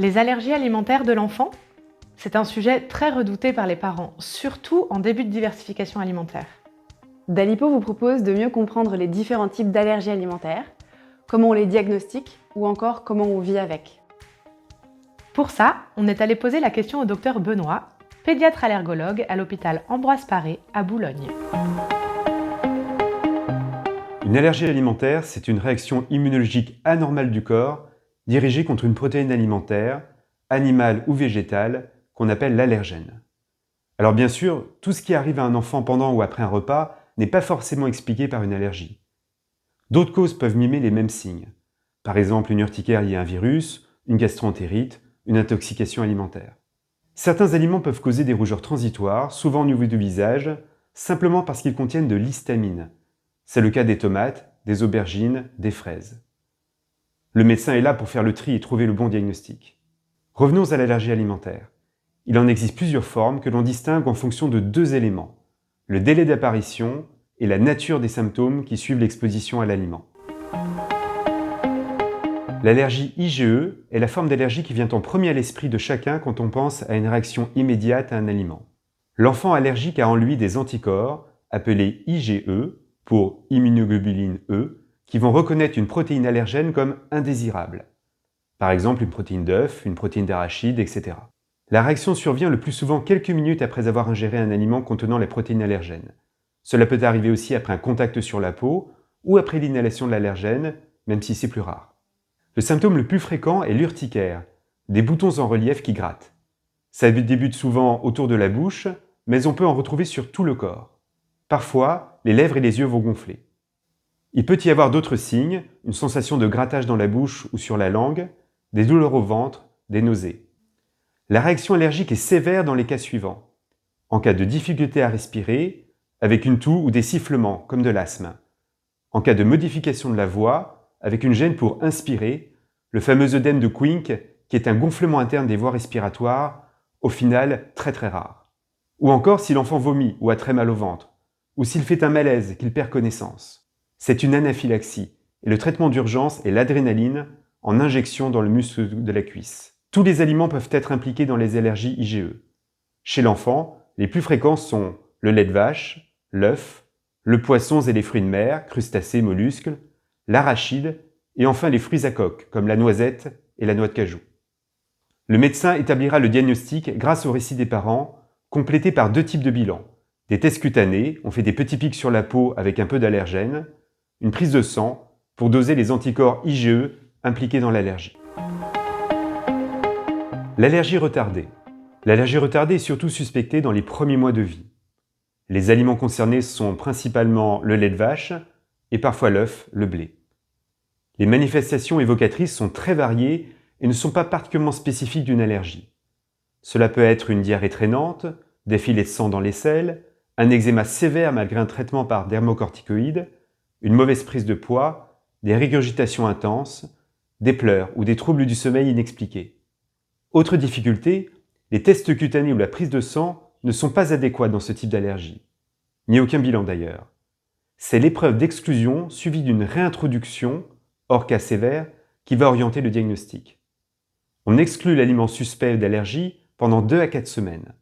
Les allergies alimentaires de l'enfant, c'est un sujet très redouté par les parents, surtout en début de diversification alimentaire. Dalipo vous propose de mieux comprendre les différents types d'allergies alimentaires, comment on les diagnostique ou encore comment on vit avec. Pour ça, on est allé poser la question au docteur Benoît, pédiatre allergologue à l'hôpital Ambroise Paré à Boulogne. Une allergie alimentaire, c'est une réaction immunologique anormale du corps dirigée contre une protéine alimentaire, animale ou végétale, qu'on appelle l'allergène. Alors bien sûr, tout ce qui arrive à un enfant pendant ou après un repas n'est pas forcément expliqué par une allergie. D'autres causes peuvent mimer les mêmes signes. Par exemple, une urticaire liée à un virus, une gastroentérite, une intoxication alimentaire. Certains aliments peuvent causer des rougeurs transitoires, souvent au niveau du visage, simplement parce qu'ils contiennent de l'histamine. C'est le cas des tomates, des aubergines, des fraises. Le médecin est là pour faire le tri et trouver le bon diagnostic. Revenons à l'allergie alimentaire. Il en existe plusieurs formes que l'on distingue en fonction de deux éléments, le délai d'apparition et la nature des symptômes qui suivent l'exposition à l'aliment. L'allergie IgE est la forme d'allergie qui vient en premier à l'esprit de chacun quand on pense à une réaction immédiate à un aliment. L'enfant allergique a en lui des anticorps, appelés IgE, pour immunoglobuline E, qui vont reconnaître une protéine allergène comme indésirable. Par exemple, une protéine d'œuf, une protéine d'arachide, etc. La réaction survient le plus souvent quelques minutes après avoir ingéré un aliment contenant la protéine allergène. Cela peut arriver aussi après un contact sur la peau ou après l'inhalation de l'allergène, même si c'est plus rare. Le symptôme le plus fréquent est l'urticaire, des boutons en relief qui grattent. Ça débute souvent autour de la bouche, mais on peut en retrouver sur tout le corps. Parfois, les lèvres et les yeux vont gonfler. Il peut y avoir d'autres signes, une sensation de grattage dans la bouche ou sur la langue, des douleurs au ventre, des nausées. La réaction allergique est sévère dans les cas suivants. En cas de difficulté à respirer, avec une toux ou des sifflements, comme de l'asthme. En cas de modification de la voix, avec une gêne pour inspirer, le fameux œdème de Quincke, qui est un gonflement interne des voies respiratoires, au final très très rare. Ou encore si l'enfant vomit ou a très mal au ventre, ou s'il fait un malaise, qu'il perd connaissance. C'est une anaphylaxie, et le traitement d'urgence est l'adrénaline en injection dans le muscle de la cuisse. Tous les aliments peuvent être impliqués dans les allergies IgE. Chez l'enfant, les plus fréquents sont le lait de vache, l'œuf, le poisson et les fruits de mer, crustacés, mollusques, l'arachide et enfin les fruits à coque, comme la noisette et la noix de cajou. Le médecin établira le diagnostic grâce au récit des parents, complété par deux types de bilans. Des tests cutanés, on fait des petits pics sur la peau avec un peu d'allergène, une prise de sang pour doser les anticorps IgE impliqués dans l'allergie. L'allergie retardée. L'allergie retardée est surtout suspectée dans les premiers mois de vie. Les aliments concernés sont principalement le lait de vache et parfois l'œuf, le blé. Les manifestations évocatrices sont très variées et ne sont pas particulièrement spécifiques d'une allergie. Cela peut être une diarrhée traînante, des filets de sang dans les selles, un eczéma sévère malgré un traitement par dermocorticoïdes, une mauvaise prise de poids, des régurgitations intenses, des pleurs ou des troubles du sommeil inexpliqués. Autre difficulté, les tests cutanés ou la prise de sang ne sont pas adéquats dans ce type d'allergie, ni aucun bilan d'ailleurs. C'est l'épreuve d'exclusion suivie d'une réintroduction, hors cas sévère, qui va orienter le diagnostic. On exclut l'aliment suspect d'allergie pendant 2 à 4 semaines.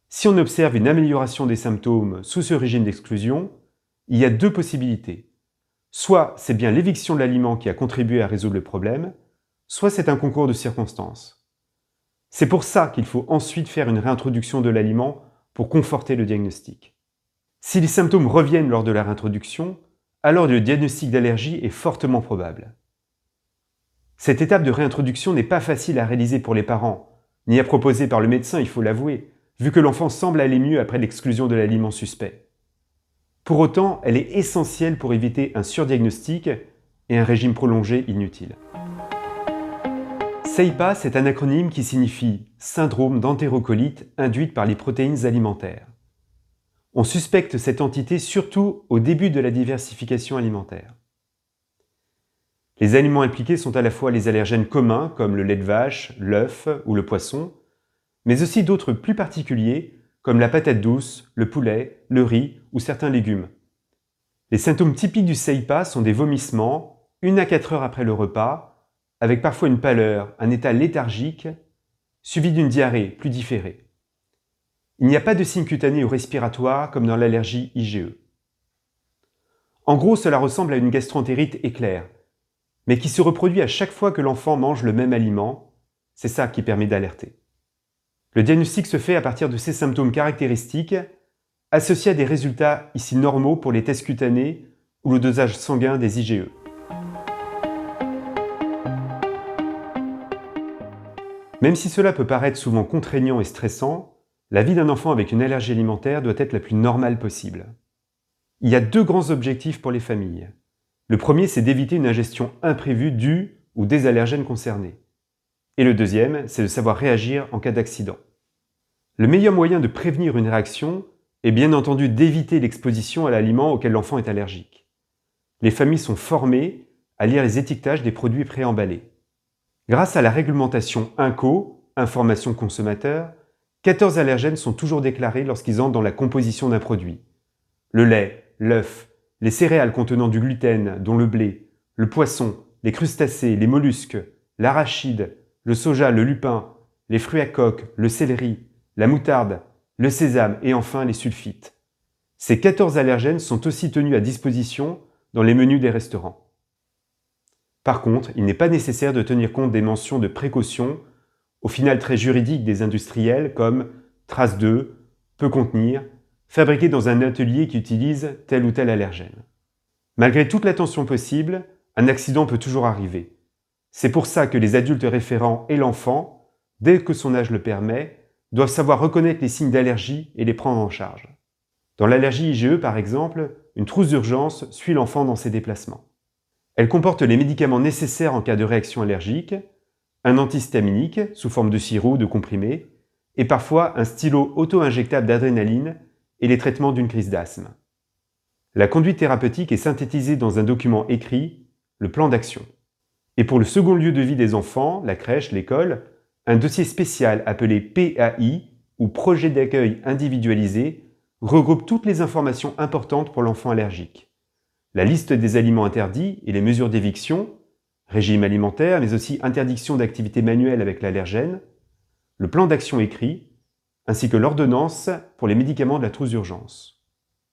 Si on observe une amélioration des symptômes sous ce régime d'exclusion, il y a deux possibilités. Soit c'est bien l'éviction de l'aliment qui a contribué à résoudre le problème, soit c'est un concours de circonstances. C'est pour ça qu'il faut ensuite faire une réintroduction de l'aliment pour conforter le diagnostic. Si les symptômes reviennent lors de la réintroduction, alors le diagnostic d'allergie est fortement probable. Cette étape de réintroduction n'est pas facile à réaliser pour les parents, ni à proposer par le médecin, il faut l'avouer, vu que l'enfant semble aller mieux après l'exclusion de l'aliment suspect. Pour autant, elle est essentielle pour éviter un surdiagnostic et un régime prolongé inutile. SEIPA, c'est un acronyme qui signifie syndrome d'entérocolite induite par les protéines alimentaires. On suspecte cette entité surtout au début de la diversification alimentaire. Les aliments impliqués sont à la fois les allergènes communs comme le lait de vache, l'œuf ou le poisson, mais aussi d'autres plus particuliers comme la patate douce, le poulet, le riz ou certains légumes. Les symptômes typiques du SEIPA sont des vomissements, 1 à 4 heures après le repas, avec parfois une pâleur, un état léthargique, suivi d'une diarrhée plus différée. Il n'y a pas de signes cutanés ou respiratoires comme dans l'allergie IgE. En gros, cela ressemble à une gastroentérite éclair, mais qui se reproduit à chaque fois que l'enfant mange le même aliment. C'est ça qui permet d'alerter. Le diagnostic se fait à partir de ces symptômes caractéristiques, associés à des résultats ici normaux pour les tests cutanés ou le dosage sanguin des IgE. Même si cela peut paraître souvent contraignant et stressant, la vie d'un enfant avec une allergie alimentaire doit être la plus normale possible. Il y a 2 grands objectifs pour les familles. Le premier, c'est d'éviter une ingestion imprévue due ou des allergènes concernés. Et le deuxième, c'est de savoir réagir en cas d'accident. Le meilleur moyen de prévenir une réaction est bien entendu d'éviter l'exposition à l'aliment auquel l'enfant est allergique. Les familles sont formées à lire les étiquetages des produits préemballés. Grâce à la réglementation INCO, Information consommateur, 14 allergènes sont toujours déclarés lorsqu'ils entrent dans la composition d'un produit. Le lait, l'œuf, les céréales contenant du gluten, dont le blé, le poisson, les crustacés, les mollusques, l'arachide, le soja, le lupin, les fruits à coque, le céleri, la moutarde, le sésame et enfin les sulfites. Ces 14 allergènes sont aussi tenus à disposition dans les menus des restaurants. Par contre, il n'est pas nécessaire de tenir compte des mentions de précaution, au final très juridiques des industriels comme trace de, peut contenir, fabriqué dans un atelier qui utilise tel ou tel allergène. Malgré toute l'attention possible, un accident peut toujours arriver. C'est pour ça que les adultes référents et l'enfant, dès que son âge le permet, doivent savoir reconnaître les signes d'allergie et les prendre en charge. Dans l'allergie IgE, par exemple, une trousse d'urgence suit l'enfant dans ses déplacements. Elle comporte les médicaments nécessaires en cas de réaction allergique, un antihistaminique sous forme de sirop ou de comprimé, et parfois un stylo auto-injectable d'adrénaline et les traitements d'une crise d'asthme. La conduite thérapeutique est synthétisée dans un document écrit, le plan d'action. Et pour le second lieu de vie des enfants, la crèche, l'école, un dossier spécial appelé PAI, ou Projet d'accueil individualisé, regroupe toutes les informations importantes pour l'enfant allergique. La liste des aliments interdits et les mesures d'éviction, régime alimentaire, mais aussi interdiction d'activité manuelle avec l'allergène, le plan d'action écrit, ainsi que l'ordonnance pour les médicaments de la trousse d'urgence.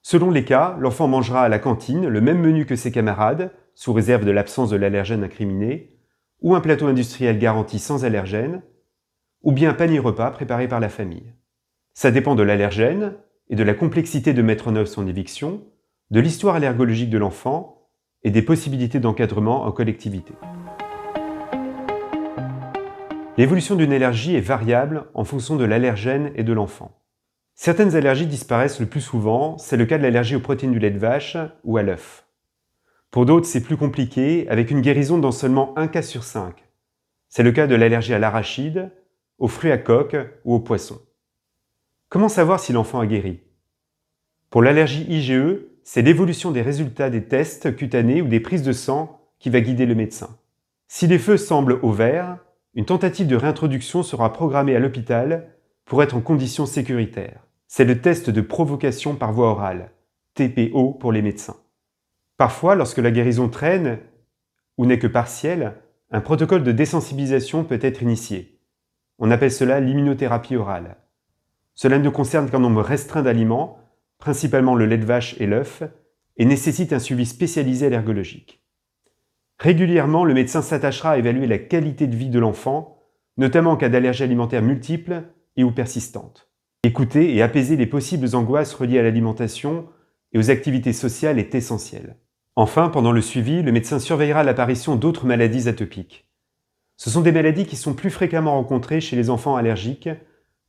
Selon les cas, l'enfant mangera à la cantine le même menu que ses camarades, sous réserve de l'absence de l'allergène incriminé, ou un plateau industriel garanti sans allergène, ou bien un panier repas préparé par la famille. Ça dépend de l'allergène et de la complexité de mettre en œuvre son éviction, de l'histoire allergologique de l'enfant et des possibilités d'encadrement en collectivité. L'évolution d'une allergie est variable en fonction de l'allergène et de l'enfant. Certaines allergies disparaissent le plus souvent, c'est le cas de l'allergie aux protéines du lait de vache ou à l'œuf. Pour d'autres, c'est plus compliqué, avec une guérison dans seulement 1 cas sur 5. C'est le cas de l'allergie à l'arachide, aux fruits à coque ou aux poissons. Comment savoir si l'enfant a guéri? Pour l'allergie IgE, c'est l'évolution des résultats des tests cutanés ou des prises de sang qui va guider le médecin. Si les feux semblent au vert, une tentative de réintroduction sera programmée à l'hôpital pour être en conditions sécuritaires. C'est le test de provocation par voie orale, TPO pour les médecins. Parfois, lorsque la guérison traîne ou n'est que partielle, un protocole de désensibilisation peut être initié. On appelle cela l'immunothérapie orale. Cela ne concerne qu'un nombre restreint d'aliments, principalement le lait de vache et l'œuf, et nécessite un suivi spécialisé allergologique. Régulièrement, le médecin s'attachera à évaluer la qualité de vie de l'enfant, notamment en cas d'allergie alimentaire multiple et ou persistante. Écouter et apaiser les possibles angoisses reliées à l'alimentation et aux activités sociales est essentiel. Enfin, pendant le suivi, le médecin surveillera l'apparition d'autres maladies atopiques. Ce sont des maladies qui sont plus fréquemment rencontrées chez les enfants allergiques,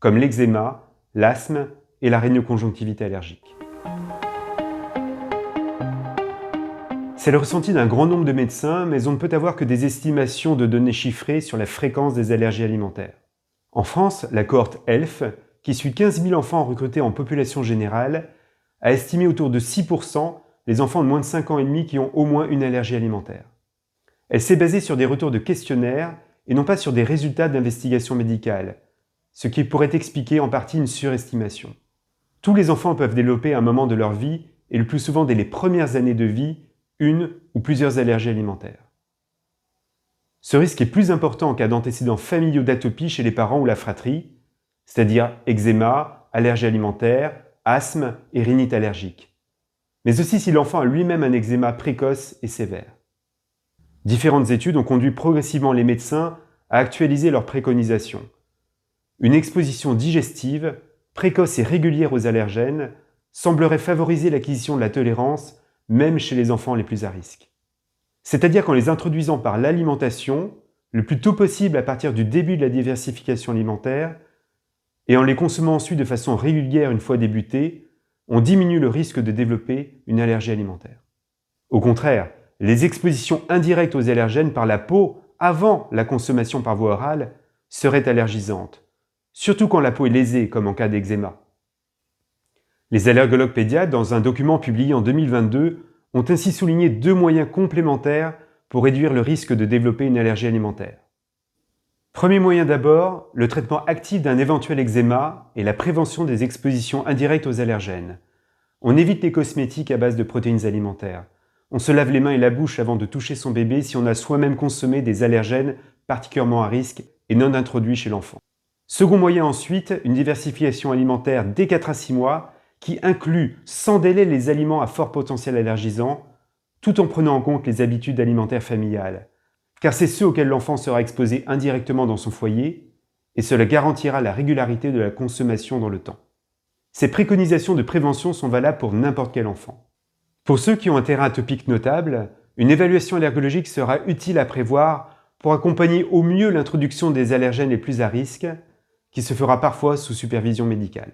comme l'eczéma, l'asthme et la rhinoconjonctivite allergique. C'est le ressenti d'un grand nombre de médecins, mais on ne peut avoir que des estimations de données chiffrées sur la fréquence des allergies alimentaires. En France, la cohorte ELF, qui suit 15 000 enfants recrutés en population générale, a estimé autour de 6% les enfants de moins de 5 ans et demi qui ont au moins une allergie alimentaire. Elle s'est basée sur des retours de questionnaires et non pas sur des résultats d'investigation médicale, ce qui pourrait expliquer en partie une surestimation. Tous les enfants peuvent développer à un moment de leur vie, et le plus souvent dès les premières années de vie, une ou plusieurs allergies alimentaires. Ce risque est plus important en cas d'antécédents familiaux d'atopie chez les parents ou la fratrie, c'est-à-dire eczéma, allergie alimentaire, asthme et rhinite allergique. Mais aussi si l'enfant a lui-même un eczéma précoce et sévère. Différentes études ont conduit progressivement les médecins à actualiser leurs préconisations. Une exposition digestive, précoce et régulière aux allergènes, semblerait favoriser l'acquisition de la tolérance, même chez les enfants les plus à risque. C'est-à-dire qu'en les introduisant par l'alimentation, le plus tôt possible à partir du début de la diversification alimentaire, et en les consommant ensuite de façon régulière une fois débutés, on diminue le risque de développer une allergie alimentaire. Au contraire, les expositions indirectes aux allergènes par la peau avant la consommation par voie orale seraient allergisantes, surtout quand la peau est lésée, comme en cas d'eczéma. Les allergologues pédiatres, dans un document publié en 2022, ont ainsi souligné 2 moyens complémentaires pour réduire le risque de développer une allergie alimentaire. Premier moyen d'abord, le traitement actif d'un éventuel eczéma et la prévention des expositions indirectes aux allergènes. On évite les cosmétiques à base de protéines alimentaires. On se lave les mains et la bouche avant de toucher son bébé si on a soi-même consommé des allergènes particulièrement à risque et non introduits chez l'enfant. Second moyen ensuite, une diversification alimentaire dès 4 à 6 mois qui inclut sans délai les aliments à fort potentiel allergisant, tout en prenant en compte les habitudes alimentaires familiales, car c'est ceux auxquels l'enfant sera exposé indirectement dans son foyer, et cela garantira la régularité de la consommation dans le temps. Ces préconisations de prévention sont valables pour n'importe quel enfant. Pour ceux qui ont un terrain atopique notable, une évaluation allergologique sera utile à prévoir pour accompagner au mieux l'introduction des allergènes les plus à risque, qui se fera parfois sous supervision médicale.